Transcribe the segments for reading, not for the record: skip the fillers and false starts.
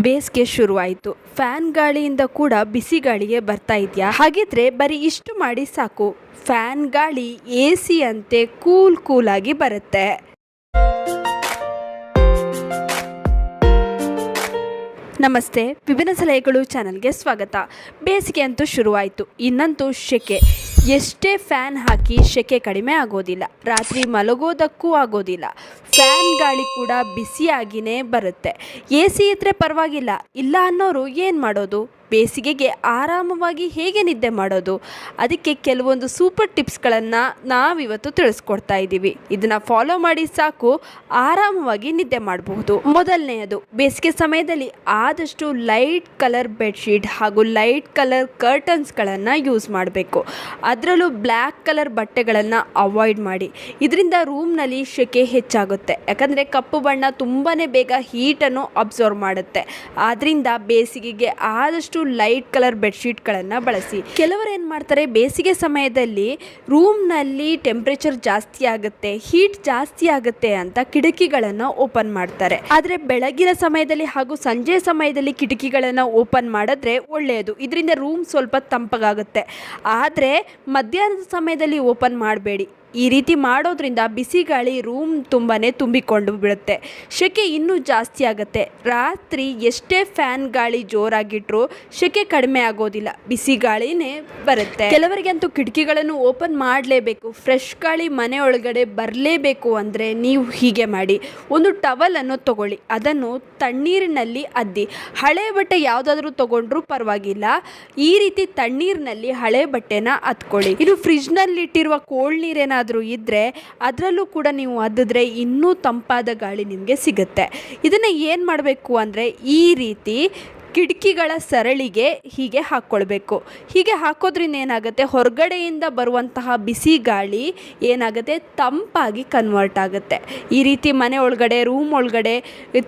ಬೇಸಿಗೆ ಶುರುವಾಯಿತು. ಫ್ಯಾನ್ ಗಾಳಿಯಿಂದ ಕೂಡ ಬಿಸಿ ಗಾಳಿಗೆ ಬರ್ತಾ ಇದೆಯಾ? ಹಾಗಿದ್ರೆ ಬರೀ ಇಷ್ಟು ಮಾಡಿ ಸಾಕು, ಫ್ಯಾನ್ ಗಾಳಿ AC ಅಂತೆ ಕೂಲಾಗಿ ಬರುತ್ತೆ. ನಮಸ್ತೆ, ವಿಭಿನ್ನ ಸಲಹೆಗಳು ಚಾನಲ್ಗೆ ಸ್ವಾಗತ. ಬೇಸಿಗೆ ಅಂತೂ ಶುರುವಾಯಿತು, ಇನ್ನಂತೂ ಶೆಕೆ. ಎಷ್ಟೇ ಫ್ಯಾನ್ ಹಾಕಿ ಶೆಕೆ ಕಡಿಮೆ ಆಗೋದಿಲ್ಲ, ರಾತ್ರಿ ಮಲಗೋದಕ್ಕೂ ಆಗೋದಿಲ್ಲ. ಫ್ಯಾನ್ ಗಾಳಿ ಕೂಡ ಬಿಸಿಯಾಗಿಯೇ ಬರುತ್ತೆ. AC ಇದ್ದರೆ ಪರವಾಗಿಲ್ಲ, ಇಲ್ಲ ಅನ್ನೋರು ಏನು ಮಾಡೋದು? ಬೇಸಿಗೆಗೆ ಆರಾಮವಾಗಿ ಹೇಗೆ ನಿದ್ದೆ ಮಾಡೋದು? ಅದಕ್ಕೆ ಕೆಲವೊಂದು ಸೂಪರ್ ಟಿಪ್ಸ್ಗಳನ್ನು ನಾವಿವತ್ತು ತಿಳಿಸ್ಕೊಡ್ತಾ ಇದ್ದೀವಿ. ಇದನ್ನು ಫಾಲೋ ಮಾಡಿ ಸಾಕು, ಆರಾಮವಾಗಿ ನಿದ್ದೆ ಮಾಡಬಹುದು. ಮೊದಲನೆಯದು, ಬೇಸಿಗೆ ಸಮಯದಲ್ಲಿ ಆದಷ್ಟು ಲೈಟ್ ಕಲರ್ ಬೆಡ್ಶೀಟ್ ಹಾಗೂ ಲೈಟ್ ಕಲರ್ ಕರ್ಟನ್ಸ್ಗಳನ್ನು ಯೂಸ್ ಮಾಡಬೇಕು. ಅದರಲ್ಲೂ ಬ್ಲ್ಯಾಕ್ ಕಲರ್ ಬಟ್ಟೆಗಳನ್ನು ಅವಾಯ್ಡ್ ಮಾಡಿ. ಇದರಿಂದ ರೂಮ್ನಲ್ಲಿ ಶೆಕೆ ಹೆಚ್ಚಾಗುತ್ತೆ, ಯಾಕಂದರೆ ಕಪ್ಪು ಬಣ್ಣ ತುಂಬಾ ಬೇಗ ಹೀಟನ್ನು ಅಬ್ಸರ್ವ್ ಮಾಡುತ್ತೆ. ಆದ್ದರಿಂದ ಬೇಸಿಗೆಗೆ ಆದಷ್ಟು ಲೈಟ್ ಕಲರ್ ಬೆಡ್ಶೀಟ್ಗಳನ್ನು ಬಳಸಿ. ಕೆಲವರು ಏನು ಮಾಡ್ತಾರೆ, ಬೇಸಿಗೆ ಸಮಯದಲ್ಲಿ ರೂಮ್ನಲ್ಲಿ ಟೆಂಪ್ರೇಚರ್ ಜಾಸ್ತಿ ಆಗುತ್ತೆ, ಹೀಟ್ ಜಾಸ್ತಿ ಆಗುತ್ತೆ ಅಂತ ಕಿಟಕಿಗಳನ್ನು ಓಪನ್ ಮಾಡ್ತಾರೆ. ಆದರೆ ಬೆಳಗಿನ ಸಮಯದಲ್ಲಿ ಹಾಗೂ ಸಂಜೆ ಸಮಯದಲ್ಲಿ ಕಿಟಕಿಗಳನ್ನು ಓಪನ್ ಮಾಡಿದ್ರೆ ಒಳ್ಳೆಯದು, ಇದರಿಂದ ರೂಮ್ ಸ್ವಲ್ಪ ತಂಪಗಾಗುತ್ತೆ. ಆದರೆ ಮಧ್ಯಾಹ್ನದ ಸಮಯದಲ್ಲಿ ಓಪನ್ ಮಾಡಬೇಡಿ. ಈ ರೀತಿ ಮಾಡೋದ್ರಿಂದ ಬಿಸಿ ಗಾಳಿ ರೂಮ್ ತುಂಬಾ ತುಂಬಿಕೊಂಡು ಬಿಡುತ್ತೆ, ಶೆಕೆ ಇನ್ನೂ ಜಾಸ್ತಿ ಆಗುತ್ತೆ. ರಾತ್ರಿ ಎಷ್ಟೇ ಫ್ಯಾನ್ ಗಾಳಿ ಜೋರಾಗಿಟ್ಟರೂ ಶೆಕೆ ಕಡಿಮೆ ಆಗೋದಿಲ್ಲ, ಬಿಸಿ ಗಾಳಿನೇ ಬರುತ್ತೆ. ಕೆಲವರಿಗಂತೂ ಕಿಟಕಿಗಳನ್ನು ಓಪನ್ ಮಾಡಲೇಬೇಕು, ಫ್ರೆಶ್ ಗಾಳಿ ಮನೆ ಒಳಗಡೆ ಬರಲೇಬೇಕು ಅಂದರೆ ನೀವು ಹೀಗೆ ಮಾಡಿ. ಒಂದು ಟವಲನ್ನು ತಗೊಳ್ಳಿ, ಅದನ್ನು ತಣ್ಣೀರಿನಲ್ಲಿ ಅದ್ದಿ. ಹಳೆ ಬಟ್ಟೆ ಯಾವುದಾದ್ರೂ ತಗೊಂಡ್ರೂ ಪರವಾಗಿಲ್ಲ, ಈ ರೀತಿ ತಣ್ಣೀರಿನಲ್ಲಿ ಹಳೆ ಬಟ್ಟೆನ ಅದ್ಕೊಳ್ಳಿ. ಇದು ಫ್ರಿಜ್ನಲ್ಲಿಟ್ಟಿರುವ ಕೋಲ್ಡ್ ನೀರೇನಾದರೂ ಇದ್ದರೆ ಅದರಲ್ಲೂ ಕೂಡ ನೀವು ಅದ್ದಿದ್ರೆ ಇನ್ನೂ ತಂಪಾದ ಗಾಳಿ ನಿಮಗೆ ಸಿಗುತ್ತೆ. ಇದನ್ನು ಏನು ಮಾಡಬೇಕು ಅಂದರೆ, ಈ ರೀತಿ ಕಿಟಕಿಗಳ ಸರಳಿಗೆ ಹೀಗೆ ಹಾಕ್ಕೊಳ್ಬೇಕು. ಹೀಗೆ ಹಾಕೋದ್ರಿಂದ ಏನಾಗುತ್ತೆ, ಹೊರಗಡೆಯಿಂದ ಬರುವಂತಹ ಬಿಸಿ ಗಾಳಿ ಏನಾಗುತ್ತೆ, ತಂಪಾಗಿ ಕನ್ವರ್ಟ್ ಆಗುತ್ತೆ. ಈ ರೀತಿ ಮನೆ ಒಳಗಡೆ, ರೂಮ್ ಒಳಗಡೆ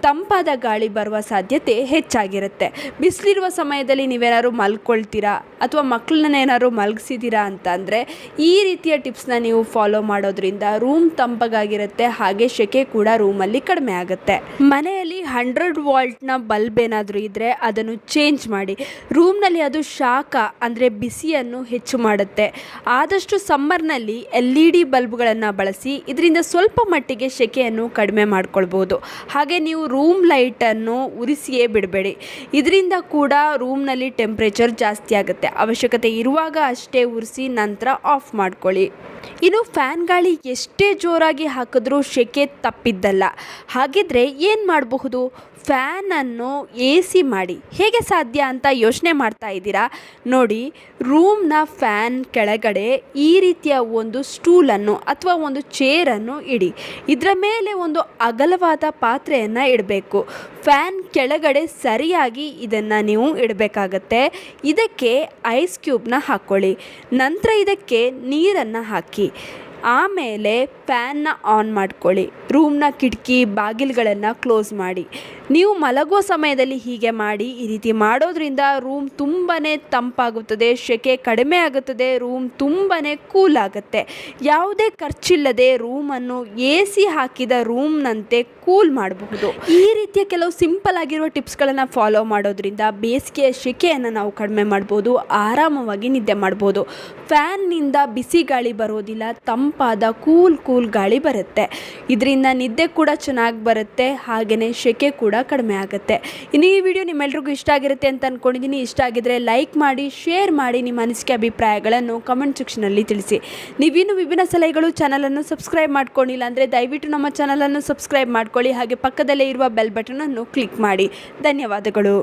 ತಂಪಾದ ಗಾಳಿ ಬರುವ ಸಾಧ್ಯತೆ ಹೆಚ್ಚಾಗಿರುತ್ತೆ. ಬಿಸಿಲಿರುವ ಸಮಯದಲ್ಲಿ ನೀವೇನಾದ್ರು ಮಲ್ಕೊಳ್ತೀರಾ ಅಥವಾ ಮಕ್ಕಳನ್ನೇನಾದ್ರು ಮಲಗಿಸಿದ್ದೀರಾ ಅಂತಂದರೆ ಈ ರೀತಿಯ ಟಿಪ್ಸ್ನ ನೀವು ಫಾಲೋ ಮಾಡೋದ್ರಿಂದ ರೂಮ್ ತಂಪಾಗಿರುತ್ತೆ, ಹಾಗೆ ಶೆಕೆ ಕೂಡ ರೂಮಲ್ಲಿ ಕಡಿಮೆ ಆಗುತ್ತೆ. ಮನೆಯಲ್ಲಿ 100 ವಾಲ್ಟ್ನ ಬಲ್ಬ್ ಏನಾದರೂ ಇದ್ದರೆ ಅದನ್ನು ಚೇಂಜ್ ಮಾಡಿ. ರೂಮ್ನಲ್ಲಿ ಅದು ಶಾಖ ಅಂದರೆ ಬಿಸಿಯನ್ನು ಹೆಚ್ಚು ಮಾಡುತ್ತೆ. ಆದಷ್ಟು ಸಮ್ಮರ್ನಲ್ಲಿ LED ಬಲ್ಬ್ಗಳನ್ನು ಬಳಸಿ, ಇದರಿಂದ ಸ್ವಲ್ಪ ಮಟ್ಟಿಗೆ ಶೆಕೆಯನ್ನು ಕಡಿಮೆ ಮಾಡ್ಕೊಳ್ಬೋದು. ಹಾಗೆ ನೀವು ರೂಮ್ ಲೈಟನ್ನು ಉರಿಸಿಯೇ ಬಿಡಬೇಡಿ, ಇದರಿಂದ ಕೂಡ ರೂಮ್ನಲ್ಲಿ ಟೆಂಪ್ರೇಚರ್ ಜಾಸ್ತಿ ಆಗುತ್ತೆ. ಅವಶ್ಯಕತೆ ಇರುವಾಗ ಅಷ್ಟೇ ಉರಿಸಿ, ನಂತರ ಆಫ್ ಮಾಡ್ಕೊಳ್ಳಿ. ಇನ್ನು ಫ್ಯಾನ್ ಗಾಳಿ ಎಷ್ಟೇ ಜೋರಾಗಿ ಹಾಕಿದ್ರೂ ಶೆಕೆ ತಪ್ಪಿದ್ದಲ್ಲ. ಹಾಗಿದ್ರೆ ಏನು ಮಾಡಬಹುದು? ಫ್ಯಾನನ್ನು AC ಮಾಡಿ. ಹೇಗೆ ಸಾಧ್ಯ ಅಂತ ಯೋಚನೆ ಮಾಡ್ತಾ ಇದ್ದೀರಾ? ನೋಡಿ, ರೂಮ್ನ ಫ್ಯಾನ್ ಕೆಳಗಡೆ ಈ ರೀತಿಯ ಒಂದು ಸ್ಟೂಲನ್ನು ಅಥವಾ ಒಂದು ಚೇರನ್ನು ಇಡಿ. ಇದರ ಮೇಲೆ ಒಂದು ಅಗಲವಾದ ಪಾತ್ರೆಯನ್ನು ಇಡಬೇಕು. ಫ್ಯಾನ್ ಕೆಳಗಡೆ ಸರಿಯಾಗಿ ಇದನ್ನು ನೀವು ಇಡಬೇಕಾಗತ್ತೆ. ಇದಕ್ಕೆ ಐಸ್ ಕ್ಯೂಬ್ನ ಹಾಕ್ಕೊಳ್ಳಿ. ನಂತರ ಇದಕ್ಕೆ ನೀರನ್ನು ಹಾಕಿ, ಆಮೇಲೆ ಫ್ಯಾನ್ನ ಆನ್ ಮಾಡ್ಕೊಳ್ಳಿ. ರೂಮ್ನ ಕಿಟಕಿ ಬಾಗಿಲುಗಳನ್ನು ಕ್ಲೋಸ್ ಮಾಡಿ. ನೀವು ಮಲಗೋ ಸಮಯದಲ್ಲಿ ಹೀಗೆ ಮಾಡಿ. ಈ ರೀತಿ ಮಾಡೋದ್ರಿಂದ ರೂಮ್ ತುಂಬಾ ತಂಪಾಗುತ್ತದೆ, ಶೆಕೆ ಕಡಿಮೆ ಆಗುತ್ತದೆ, ರೂಮ್ ತುಂಬಾ ಕೂಲ್ ಆಗುತ್ತೆ. ಯಾವುದೇ ಖರ್ಚಿಲ್ಲದೆ ರೂಮನ್ನು AC ಹಾಕಿದ ರೂಮ್ನಂತೆ ಕೂಲ್ ಮಾಡಬಹುದು. ಈ ರೀತಿಯ ಕೆಲವು ಸಿಂಪಲ್ ಆಗಿರುವ ಟಿಪ್ಸ್ಗಳನ್ನು ಫಾಲೋ ಮಾಡೋದ್ರಿಂದ ಬೇಸಿಗೆಯ ಶೆಕೆಯನ್ನು ನಾವು ಕಡಿಮೆ ಮಾಡ್ಬೋದು, ಆರಾಮವಾಗಿ ನಿದ್ದೆ ಮಾಡ್ಬೋದು. ಫ್ಯಾನ್ನಿಂದ ಬಿಸಿ ಗಾಳಿ ಬರೋದಿಲ್ಲ, ತಂಪಾದ ಕೂಲ್ ಗಾಳಿ ಬರುತ್ತೆ. ಇದರಿಂದ ನಿದ್ದೆ ಕೂಡ ಚೆನ್ನಾಗಿ ಬರುತ್ತೆ, ಹಾಗೆಯೇ ಶೆಕೆ ಕೂಡ ಕಡಿಮೆ ಆಗುತ್ತೆ. ಇನ್ನು ಈ ವಿಡಿಯೋ ನಿಮ್ಮೆಲ್ರಿಗೂ ಇಷ್ಟ ಆಗಿರುತ್ತೆ ಅಂತ ಅಂದ್ಕೊಂಡಿದ್ದೀನಿ. ಇಷ್ಟ ಆಗಿದ್ರೆ ಲೈಕ್ ಮಾಡಿ, ಶೇರ್ ಮಾಡಿ, ನಿಮ್ಮ ಅನಿಸಿಕೆ ಅಭಿಪ್ರಾಯಗಳನ್ನು ಕಮೆಂಟ್ ಸೆಕ್ಷನಲ್ಲಿ ತಿಳಿಸಿ. ನೀವಿನ್ನು ವಿಭಿನ್ನ ಸಲಹೆಗಳು ಚಾನಲನ್ನು ಸಬ್ಸ್ಕ್ರೈಬ್ ಮಾಡ್ಕೊಂಡಿಲ್ಲ ಅಂದರೆ ದಯವಿಟ್ಟು ನಮ್ಮ ಚಾನಲನ್ನು ಸಬ್ಸ್ಕ್ರೈಬ್ ಮಾಡ್ಕೊಳ್ಳಿ. ಹಾಗೆ ಪಕ್ಕದಲ್ಲೇ ಇರುವ ಬೆಲ್ ಬಟನನ್ನು ಕ್ಲಿಕ್ ಮಾಡಿ. ಧನ್ಯವಾದಗಳು.